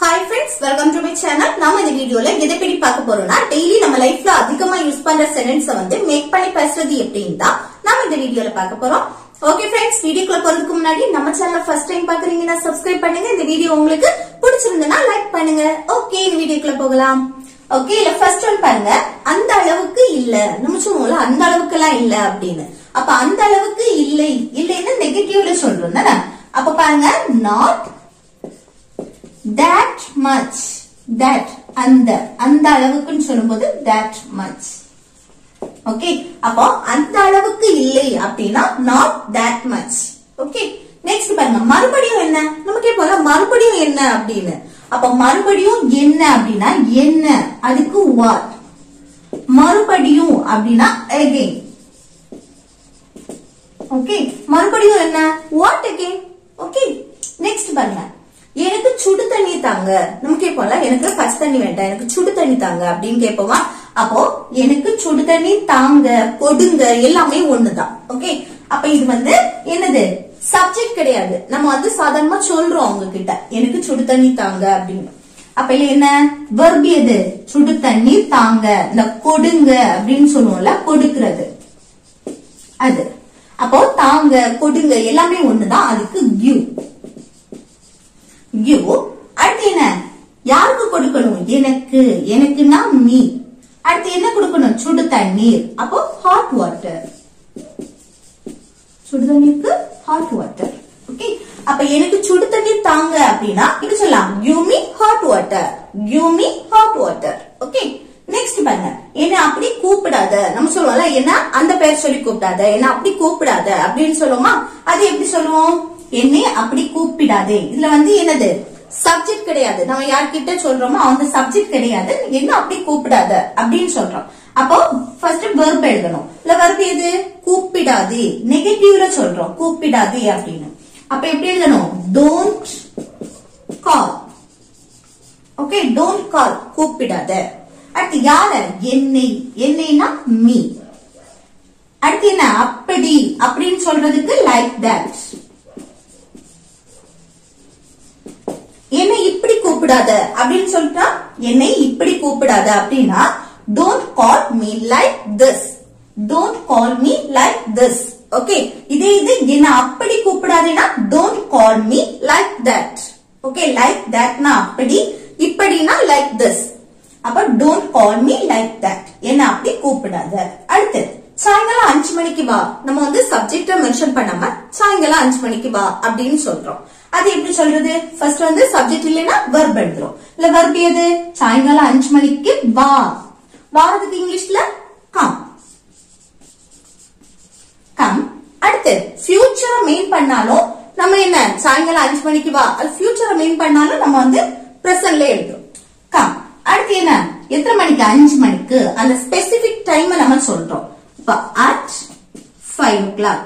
Hi friends, welcome to my channel. நாம இந்த வீடியோல எதை பத்தி பார்க்க போறோம்னா டெய்லி நம்ம லைஃப்ல அதிகமா யூஸ் பண்ற சென்டென்ஸ் வந்து மேக் பண்ணி பேசுறது எப்படின்னு தான் நாம இந்த வீடியோல பார்க்க போறோம். ஓகே फ्रेंड्स, வீடியோக்குள்ள போறதுக்கு முன்னாடி நம்ம சேனலை ஃபர்ஸ்ட் டைம் பாக்குறீங்கன்னா சப்ஸ்கிரைப் பண்ணுங்க. இந்த வீடியோ உங்களுக்கு பிடிச்சிருந்தா லைக் பண்ணுங்க. ஓகே, இந்த வீடியோக்குள்ள போகலாம். ஓகே, இல்ல ஃபர்ஸ்ட் ஒன் பாருங்க. அந்த அளவுக்கு இல்ல, நம்ம சொல்லுவோம்ல அந்த அளவுக்கு எல்லாம் இல்ல அப்படின்னு. அப்ப அந்த அளவுக்கு இல்லை இல்லைன்னு நெகட்டிவ்ல சொல்றோம் தானே. அப்ப பாருங்க, not that much, that அந்த அளவுக்குன்னு சொல்லும்போது that much. ஓகே, அப்போ அந்த அளவுக்கு இல்லை அப்படின்னா not that much. Okay, next பாருங்க, மறுபடியும் என்ன, நம்ம கேட்போம் மறுபடியும் என்ன அப்படின்னு. அப்ப மறுபடியும் என்ன அப்படின்னா என்ன, அதுக்கு what. மறுபடியும் அப்படின்னா again. ஓகே, மறுபடியும் என்ன, what again. ஓகே, நெக்ஸ்ட் பாருங்க, எனக்கு சுடு தண்ணி தாங்க. நம்ம கேட்போம்ல, எனக்கு பச்சை தண்ணி வேண்டாம், எனக்கு சுடு தண்ணி தாங்க அப்படின்னு கேட்போமா. அப்போ எனக்கு சுடு தண்ணி தாங்க, கொடுங்க எல்லாமே ஒண்ணுதான். ஓகே, அப்ப இது வந்து என்னது, சப்ஜெக்ட் கிடையாது. நம்ம வந்து சாதாரணமா சொல்றோம் அவங்க கிட்ட, எனக்கு சுடு தண்ணி தாங்க அப்படின்னு. அப்ப இல்ல என்ன வெர்ப் எது, சுடு தண்ணி தாங்க. இந்த கொடுங்க அப்படின்னு சொல்லுவோம்ல, கொடுக்கிறது அது. அப்போ தாங்க கொடுங்க எல்லாமே ஒண்ணுதான், அதுக்கு give. give. அடுத்து என்ன, யாருக்கு கொடுக்கணும், எனக்கு, எனக்குன்னா me. அடுத்து என்ன கொடுக்கணும், சுடு தண்ணீர். அப்போ hot water. சுடு தண்ணீருக்கு hot water. ஓகே, அப்ப எனக்கு சுடு தண்ணீர் தாங்க அப்படின்னா இது சொல்லலாம், give me hot water, give me hot water. Okay, next பாருங்க, என்ன அப்படி கூப்பிடாத. நம்ம சொல்லுவோம்ல, என்ன அந்த பேர் சொல்லி கூப்பிடாத, என்ன அப்படி கூப்பிடாத அப்படின்னு சொல்லுவோமா. அது எப்படி சொல்லுவோம், என்னை அப்படி கூப்பிடாதே. இதுல வந்து என்னது, சப்ஜெக்ட் கிடையாது. நம்ம யார்கிட்ட சொல்றோமோ அந்த சப்ஜெக்ட் கிடையாது, என்ன அப்படி கூப்பிடாத அப்படின்னு சொல்றோம். அப்போ ஃபர்ஸ்ட் வெர்ப் எழுதணும். இல்ல வெர்ப் எது, கூப்பிடாதே. நெகட்டிவ்ல சொல்றோம் கூப்பிடாதே அப்படின்னு. அப்ப எப்படி எழுதணும், don't call. Okay, don't call, கூப்பிடாத. அடுத்து யார, என்னை, என்னைனா me. அடுத்து என்ன, அப்படி அப்படின்னு சொல்றதுக்கு like that. என்னை இப்படி கூப்பிடாத அப்படின்னு சொல்லிட்டா, என்னை இப்படி கூப்பிடாத அப்படின்னா don't call me like this, don't call me like this. Okay, இதே இது என்ன அப்படி கூப்பிடாதேனா don't call me like that. Okay, like thatனா அப்படி, இப்படினா like this. அப்ப don't call me like that, என்ன அப்படி கூப்பிடாத. அடுத்து சாயங்காலம் 5 மணிக்கு வா. நம்ம வந்து சப்ஜெக்ட மென்ஷன் பண்ணாம சாயங்காலம் 5 மணிக்கு வா அப்படின்னு சொல்றோம். அது எப்படி சொல்றது, ஃபர்ஸ்ட் வந்து சப்ஜெக்ட் இல்லைன்னா வெர்ப் எழுதுறோம். இல்ல வெர்ப் எது, சாயங்காலம் 5 மணிக்கு வா. வாரத்துக்கு இங்கிலீஷ்ல கம், கம். அடுத்து ஃபியூச்சரை மெயின் பண்ணாலும் நம்ம என்ன, சாயங்காலம் 5 மணிக்கு வா. அது ஃபியூச்சரை மெயின் பண்ணாலும் நம்ம வந்து பிரசன்ட்ல எழுதுறோம், கம். அடுத்து என்ன, எத்தனை மணிக்கு, 5 மணிக்கு. அந்த ஸ்பெசிபிக் டைம் நம்ம சொல்றோம். இப்ப at 5 o'clock.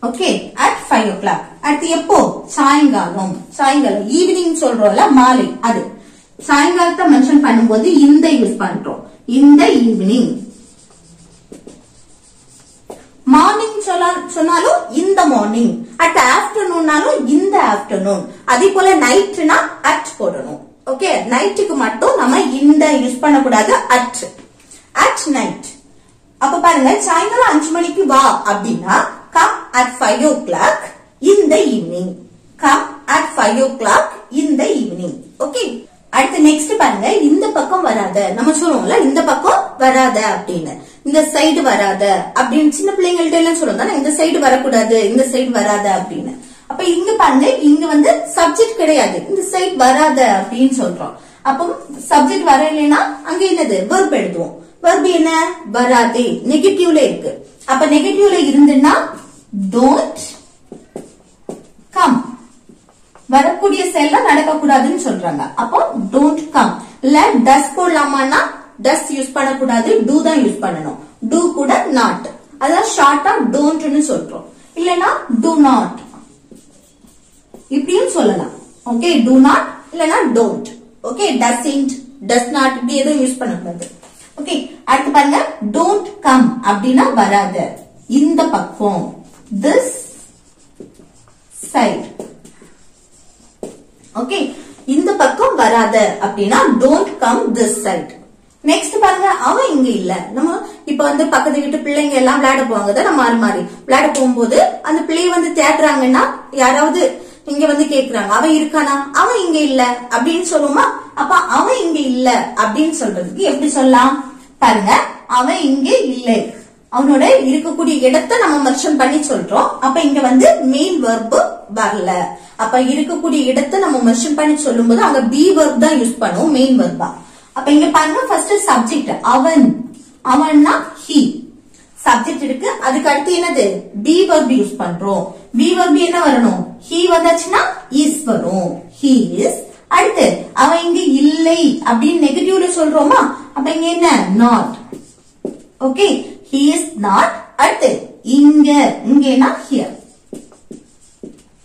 Okay, at 5 o'clock. அடுத்து எப்போ, சாயங்காலம், சாயங்காலம் ஈவினிங் சொல்றோம்ல, மாலை. அது சாயங்காலத்தை மென்ஷன் பண்ணும்போது இந்த யூஸ் பண்றோம், இந்த ஈவினிங். மார்னிங் சொன்னாலும் இந்த மார்னிங், அட் ஆஃப்டர்நூன்னாலும் இந்த ஆஃப்டர்நூன். அதே போல நைட்னா அட் போடணும். ஓகே, நைட்டுக்கு மட்டும் நம்ம இந்த யூஸ் பண்ணக்கூடாது, அட், அட் நைட். அப்ப பாருங்க, சாயங்காலம் 5 மணிக்கு வா அப்படின்னா come at 5 o'clock in the evening, come at 5 o'clock in the evening. Okay, அடுத்து நெக்ஸ்ட் பாருங்க, இந்த பக்கம் வராத. நம்ம சொல்லுவோம்ல, இந்த பக்கம் வராத அப்படின்னு, இந்த சைடு வராத அப்படின்னு. சின்ன பிள்ளைங்கள்ட்ட எல்லாம் சொல்லுவோம் தானே, இந்த சைடு வரக்கூடாது, இந்த சைடு வராத அப்படின்னு. அப்ப இங்க பாருங்க, இங்க வந்து சப்ஜெக்ட் கிடையாது, இந்த சைடு வராத அப்படின்னு சொல்றோம். அப்போ சப்ஜெக்ட் வரலைன்னா அங்க என்னது, வெர்ப் எழுதுவோம். வெர்ப் என்ன, வராதே, நெகட்டிவ்ல இருக்கு. அப்ப நெகட்டிவ்ல இருந்துன்னா don't come. வரக்கூடிய செயல்ல நடக்கக்கூடாதுன்னு சொல்றாங்க. அப்போ don't come. இல்ல does போடலாமான்னா does யூஸ் பண்ணக்கூடாது, do தான் யூஸ் பண்ணணும். do கூட not, அதான் ஷார்ட்டா don't னு சொல்றோம். இல்லனா do not இப்படியும் சொல்லலாம். ஓகே, do not இல்லனா don't. Okay, doesn't, does not இப்படி எதுவும் யூஸ் பண்ணக்கூடாது. ஓகே, அடுத்து பாருங்க, don't come அப்படின்னா வராத, இந்த பக்கம், this side. ஓகே, இந்த பக்கம் வராத அப்படின்னா don't come this side. Next பாருங்க, அவன் இங்க இல்ல. நம்ம இப்ப வந்து பக்கத்து வீட்டு பிள்ளைங்க எல்லாம் விளையாட போவாங்க, நம்ம ஆள் மாதிரி விளையாட போகும்போது அந்த பிள்ளைய வந்து தேடுறாங்கன்னா யாராவது இங்க வந்து கேக்குறாங்க, அவன் இருக்கானா, அவன் இங்க இல்ல அப்படின்னு சொல்லுமா. அப்ப அவன் இங்க இல்ல அப்படின்னு சொல்றதுக்கு எப்படி சொல்லலாம் பாருங்க, அவன் இங்க இல்லை. அவனோட இருக்கக்கூடிய இடத்தை நம்ம மென்ஷன் பண்ணி சொல்றோம். அப்ப இங்க வந்து மெயின் வெர்ப் வரல. அப்ப இருக்கக்கூடிய இடத்தை நம்ம மென்ஷன் பண்ணி சொல்லும் போது அங்க பி வெர்ப் தான் யூஸ் பண்ணுவோம், மெயின் வெர்பா. அப்ப இங்க பாருங்க, ஃபர்ஸ்ட் சப்ஜெக்ட் அவன், அவன்னா he. சப்ஜெக்ட் இருக்கு, அதுக்கு அடுத்து என்னது பி வெர்ப் யூஸ் பண்றோம். பி வெர்ப் என்ன வரணும், he வந்தாச்சுன்னா is வரும், he is. அடுத்து அவன் இங்க இல்லை அப்படின்னு நெகட்டிவ்ல சொல்றோமா, அப்ப இங்க என்ன not. Okay, he is not. அடுத்து இங்க, இங்கன்னா here.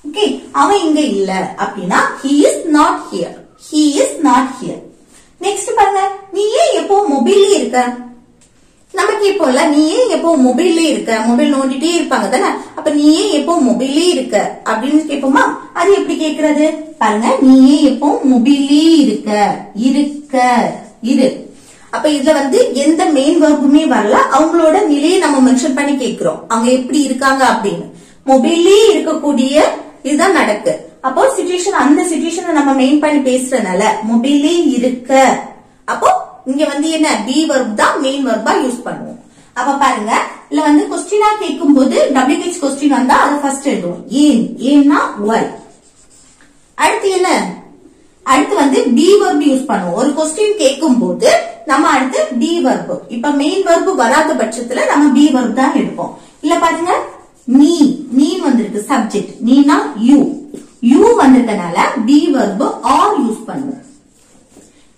ஓகே, அவன் இங்க இல்ல அப்படின்னா he is not here, he is not here. Next பாருங்க, நீ ஏன் எப்போ மொபைல்லே இருக்க. நம்ம கேட்போம்ல, நீ ஏன் எப்போ மொபைல்லே இருக்க, மொபைல் நோண்டிட்டே இருப்பாங்க தானே. அப்ப நீ ஏன் எப்போ மொபைல்லே இருக்க அப்படின்னு கேட்போமா. அது எப்படி கேக்குறது பாருங்க, நீ ஏன் எப்போ மொபைல்லே இருக்க, இருக்க இரு. அப்ப இதுல வந்து எந்த மெயின் வெர்புமே வரல, அவங்களோட நிலையை நம்ம மென்ஷன் பண்ணி கேக்குறோம், அவங்க எப்படி இருக்காங்க அப்படின்னு. மொபைல்லே இருக்கக்கூடிய இதுதான் நடக்கு. அப்போ சிச்சுவேஷன், அந்த சிச்சுவேஷனை நம்ம மெயின் பண்ணி பேசுறதுனால மொபைல்லே இருக்க. அப்போ இங்க வந்து என்ன பி வெர்ப் தான் மெயின் வெர்பா யூஸ் பண்ணுவோம். அப்ப பாருங்க, இல்ல வந்து கொஸ்டினா கேட்கும் போது WH கொஸ்டின் வந்தா அதை ஃபர்ஸ்ட் எழுதுவோம், ஏன், ஏன்னா why. அடுத்து என்ன, அடுத்து வந்து பி வெர்ப் யூஸ் பண்ணுவோம். ஒரு கொஸ்டின் கேட்கும் போது நம்ம அடுத்து பி வெர்ப். இப்ப மெயின் வெர்ப் வராத பட்சத்துல நம்ம பி வெர்ப் தான் எடுப்போம். இல்ல பாருங்க, நீ, நீ வந்திருக்கு சப்ஜெக்ட், நீனா யூ, யூ வந்திருக்கனால பி வெர்ப் ஆர் யூஸ் பண்ணுவோம்.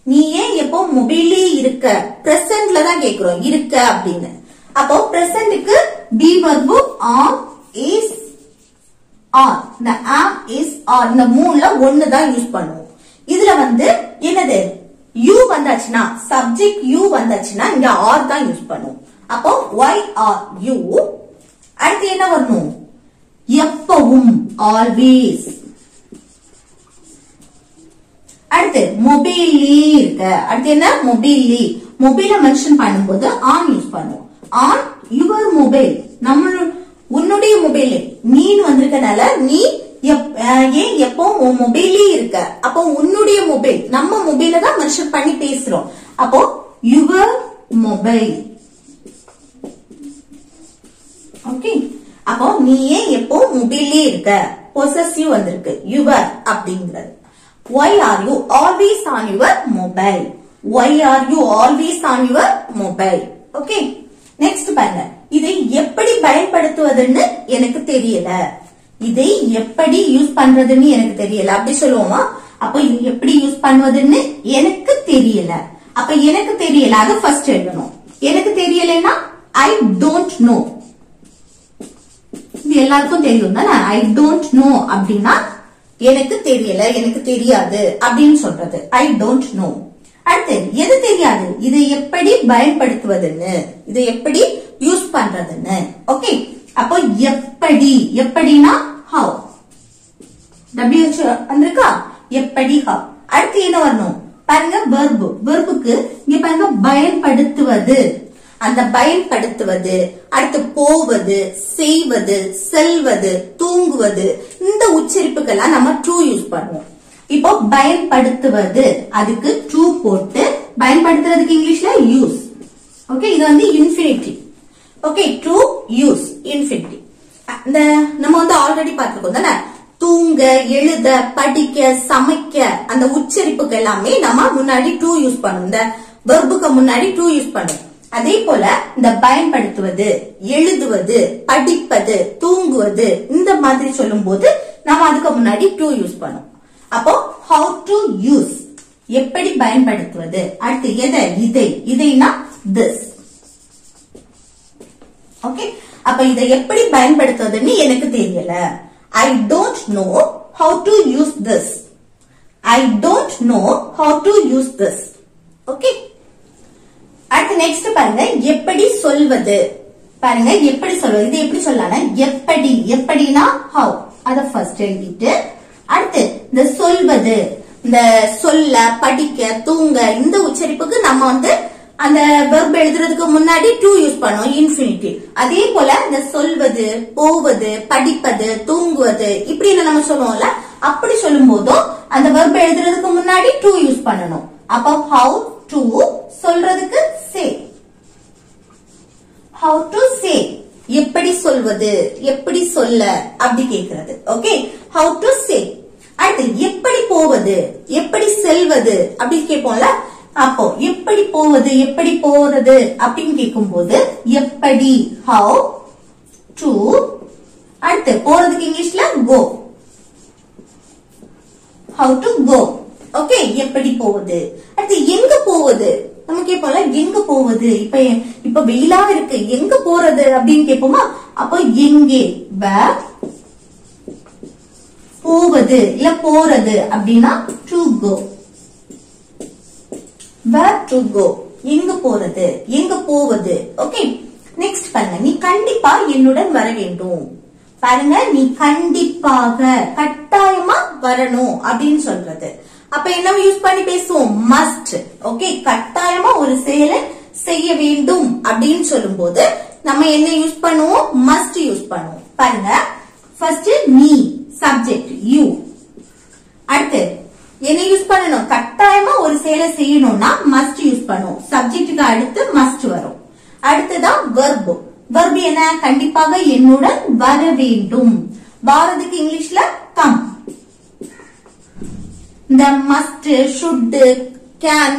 நீ ஏன் எப்போ மொபைல்லே இருக்க, பிரசன்ட்ல தான் கேக்குறோம் இருக்க அப்படின்னு. அப்போ பிரசன்ட்க்கு be verb are, is, are. இந்த ஆம், இஸ், ஆர் இந்த மூணுல ஒன்னு தான் யூஸ் பண்ணுவோம். இதுல வந்து என்னது யூ வந்தாச்சுன்னா, சப்ஜெக்ட் யூ வந்தாச்சுன்னா இங்க ஆர் தான் யூஸ் பண்ணுவோம். அப்போ why are you. அடுத்து என்ன வரணும், எப்பவும், ஆல்வேஸ். அடுத்து மொபைல்லே இருக்க, அடுத்து என்ன மொபைல்லே. மொபைல மென்ஷன் பண்ணும்போது ஆன் யூஸ் பண்ணுவோம். ஆன் யுவர் மொபைல், நம்மளோட உன்னுடைய மொபைல். நீன்னு வந்திருக்கனால நீ ஏன் எப்போ மொபைல்லே இருக்க. அப்போ உன்னுடைய மொபைல், நம்ம மொபைல தான் மென்ஷன் பண்ணி பேசுறோம். அப்போ யுவர் மொபைல். ஓகே, அப்போ நீ ஏன் எப்போ மொபைல்லே இருக்க, பொசசிவ் வந்திருக்கு யுவர் அப்படிங்கிறது. Why are you always on your mobile? Why are you always on your mobile? Okay. Next பாருங்க, இதை எப்படி பயன்படுத்துவதுன்னு எனக்கு தெரியல. இதை எப்படி யூஸ் பண்றதுன்னு எனக்கு தெரியல அப்படி சொல்லுவோமா. அப்ப இது எப்படி யூஸ் பண்ணுவதுன்னு எனக்கு தெரியல. அப்ப எனக்கு தெரியல அது ஃபர்ஸ்ட் எழுதணும். எனக்கு தெரியலனா I don't know. இது எல்லாருக்கும் தெரியும் தானே. I don't know அப்படின்னா எனக்கு தெரியல, எனக்கு தெரியாது அப்படின்னு சொல்றது I don't know. அடுத்து எது தெரியாது, இதை எப்படி பயன்படுத்துவதுன்னு, இதை எப்படி யூஸ் பண்றதுன்னு. ஓகே, அப்போ எப்படி, எப்படினா how. WH வந்திருக்கா, எப்படி how. அடுத்து என்ன வரணும் பாருங்க, verb. verb-க்கு இங்க பாருங்க பயன்படுத்துவது. அந்த பயன்படுத்துவது, அடுத்து போவது, செய்வது, செல்வது, தூங்குவது, இந்த உச்சரிப்புக்கெல்லாம் நம்ம ட்ரூ யூஸ் பண்ணுவோம். இப்போ பயன்படுத்துவது அதுக்கு ட்ரூ போட்டு, பயன்படுத்துறதுக்கு இங்கிலீஷ்ல யூஸ். ஓகே, இது வந்து infinitive. Okay, true, use, infinitive. இந்த நம்ம வந்து ஆல்ரெடி பார்த்திருக்கோம் தானே. தூங்க, எழுத, படிக்க, சமைக்க அந்த உச்சரிப்புக்கு எல்லாமே நம்ம முன்னாடி ட்ரூ யூஸ் பண்ணுவோம். இந்த வெர்புக்கு முன்னாடி ட்ரூ யூஸ் பண்ணுவோம். அதே போல இந்த பயன்படுத்துவது, எழுதுவது, படிப்பது, தூங்குவது இந்த மாதிரி சொல்லும் போது நாம அதுக்கு முன்னாடி ட்ரூ யூஸ் பண்ணுவோம். அப்போ how to use, எப்படி பயன்படுத்துவது. அடுத்து எதை, இதை, இதைனா this. ஓகே, அப்ப இதை எப்படி பயன்படுத்துவதுன்னு எனக்கு தெரியல. I don't know how to use this. I don't know how to use this. Okay, அடுத்து நெக்ஸ்ட் பாருங்க, எப்படி சொல்வது. பாருங்க எப்படி சொல்வது, இது எப்படி சொல்லலாம், எப்படி, எப்படினா how. அத ஃபர்ஸ்ட் எழுதிட்டு அடுத்து இந்த சொல்வது, இந்த சொல்ல, படிக்க, தூங்க இந்த உச்சரிப்புக்கு நம்ம வந்து அந்த வெர்ப் எழுதுறதுக்கு முன்னாடி டு யூஸ் பண்ணோம் இன்ஃபினிட்டிவ். அதே போல இந்த சொல்வது, போவது, படிப்பது, தூங்குவது இப்படின்னு நம்ம சொல்லுவோம்ல, அப்படி சொல்லும் போதும் அந்த வெர்ப் எழுதுறதுக்கு முன்னாடி டு யூஸ் பண்ணணும். அப்போ ஹவு டு சொல்றதுக்கு சே, how to say எப்படி சொல்வது, எப்படி சொல்ல அப்படி கேக்குறது. Okay, how to say. அடுத்து எப்படி போவது, எப்படி செல்வது அப்படி கேட்போம்ல, அப்போ எப்படி போவது, எப்படி போறது அப்படின்னு கேட்கும்போது எப்படி how to. அடுத்து போறதுக்கு இங்கிலீஷ்ல go, how to go. Okay, எப்படி போவது. அடுத்து எங்க போவது, நம்ம கேட்போம்ல எங்க போவது, இப்ப வெயிலா இருக்கு எங்க போறது அப்படின்னு கேட்போமா, அப்போ எங்கே where, போவது இல்ல போறது அப்படின்னா to go, where to go எங்க போறது, எங்க போவது. ஓகே, நெக்ஸ்ட் பாருங்க, நீ கண்டிப்பா என்னுடன் வர வேண்டும். பாருங்க, நீ கண்டிப்பாக கட்டாயமா வரணும் அப்படின்னு சொல்றது. அப்ப என்ன யூஸ் பண்ணி பேசுவோம், மஸ்ட். ஓகே, கட்டாயமா ஒரு செயலை செய்ய வேண்டும் அப்படின்னு சொல்லும் போது நம்ம என்ன யூஸ் பண்ணுவோம், மஸ்ட் யூஸ் பண்ணுவோம். பாருங்க, ஃபர்ஸ்ட் நீ சப்ஜெக்ட் யூ, அடுத்து என்ன யூஸ் பண்ணணும், கட்டாயமா ஒரு செயலை செய்யணும்னா மஸ்ட் யூஸ் பண்ணுவோம், சப்ஜெக்டுக்கு அடுத்து மஸ்ட் வரும். அடுத்துதான் வெர்ப். வெர்ப் என்ன, கண்டிப்பாக என்னுடன் வர வேண்டும். வாரதுக்கு இங்கிலீஷ்ல கம். இந்த must, should, can,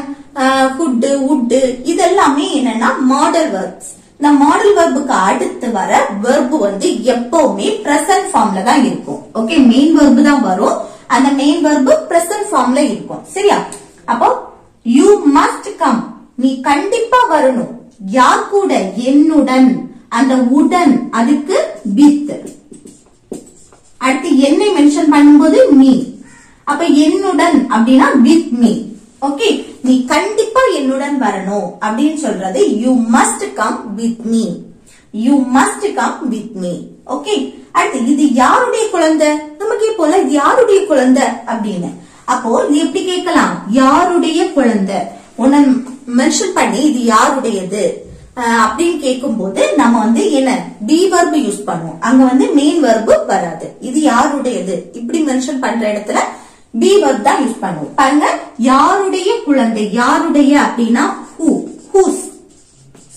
good, would இதெல்லாமே என்னன்னா மாடல் வெர்ப்ஸ். இந்த மாடல் வெர்புக்கு அடுத்து வர வெர்ப் வந்து எப்பவுமே பிரசன்ட் ஃபார்ம்ல தான் இருக்கும். ஓகே, மெயின் வெர்ப் தான் வரும், அந்த மெயின் வெர்ப் பிரசன்ட் ஃபார்ம்ல இருக்கும். சரியா? அப்போ யூ மஸ்ட் கம், நீ கண்டிப்பா வரணும். யார் கூட, என்னுடன். அந்த உடன் அதுக்கு வித். அடுத்து என்னை மென்ஷன் பண்ணும்போது மீ. அப்ப என்னுடன் அப்படின்னா வித் மீ. ஓகே, நீ கண்டிப்பா என்னுடன் வரணும் அப்படின்னு சொல்றது you must come with me, you must come with me. Okay, அடுத்து இது யாருடைய குழந்தை, நமக்கு போல இது யாருடைய குழந்தை அப்படின்னு. அப்போ இது எப்படி கேட்கலாம், யாருடைய குழந்தை உன்னை மென்ஷன் பண்ணி இது யாருடையது அப்படின்னு கேட்கும் போது நம்ம வந்து என்ன பி வெர்ப் யூஸ் பண்ணுவோம். அங்க வந்து மெயின் வெர்ப் வராது. இது யாருடையது இப்படி மென்ஷன் பண்ற இடத்துல பி வெர்ப் தான் யூஸ் பண்ணுவோம். பாருங்க, யாருடைய குழந்தை, யாருடைய அப்படின்னா ஹூ, ஹூஸ்,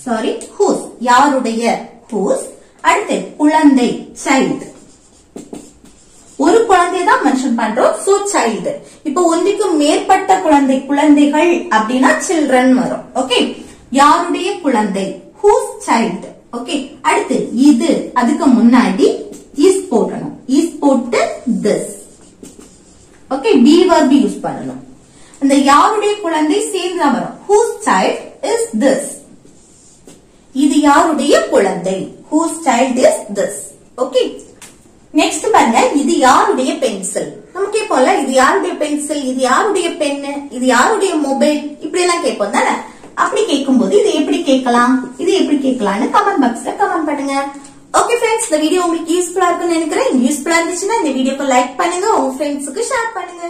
சாரி ஹூஸ், யாருடைய ஹூஸ். அடுத்து குழந்தை சைல்டு, ஒரு குழந்தை தான் மென்ஷன் பண்றோம், சோ சைல்டு. இப்ப ஒன்றுக்கு மேற்பட்ட குழந்தைகள் அப்படின்னா சில்ட்ரன் வரும். ஓகே, யாருடைய குழந்தை ஹூஸ் சைல்டு. ஓகே, அடுத்து இது அதுக்கு முன்னாடி இஸ் போடணும், இஸ் போட்டு this. Okay, B verb use பண்ணணும். இந்த யாருடைய குழந்தை சேர்ந்து வரும், whose child is this. இது யாருடைய குழந்தை, whose child is this. Okay, next பாருங்க, இது யாருடைய பென்சில். நம்ம கேட்போம்ல இது யாருடைய பென்சில், இது யாருடைய பென்னு, இது யாருடைய மொபைல் இப்படி எல்லாம் கேட்போம் தானே. அப்படி கேட்கும் போது இது எப்படி கேட்கலாம், இது எப்படி கேட்கலாம்னு கமெண்ட் பாக்ஸ்ல கமெண்ட் பண்ணுங்க. ஓகே ஃப்ரெண்ட்ஸ், இந்த வீடியோ உங்களுக்கு யூஸ்ஃபுல்லா இருக்குன்னு நினைக்கிறேன். யூஸ்ஃபுல்லா இருந்துச்சுன்னா இந்த வீடியோக்கு லைக் பண்ணுங்க, உங்க ஃப்ரெண்ட்ஸுக்கு ஷேர் பண்ணுங்க.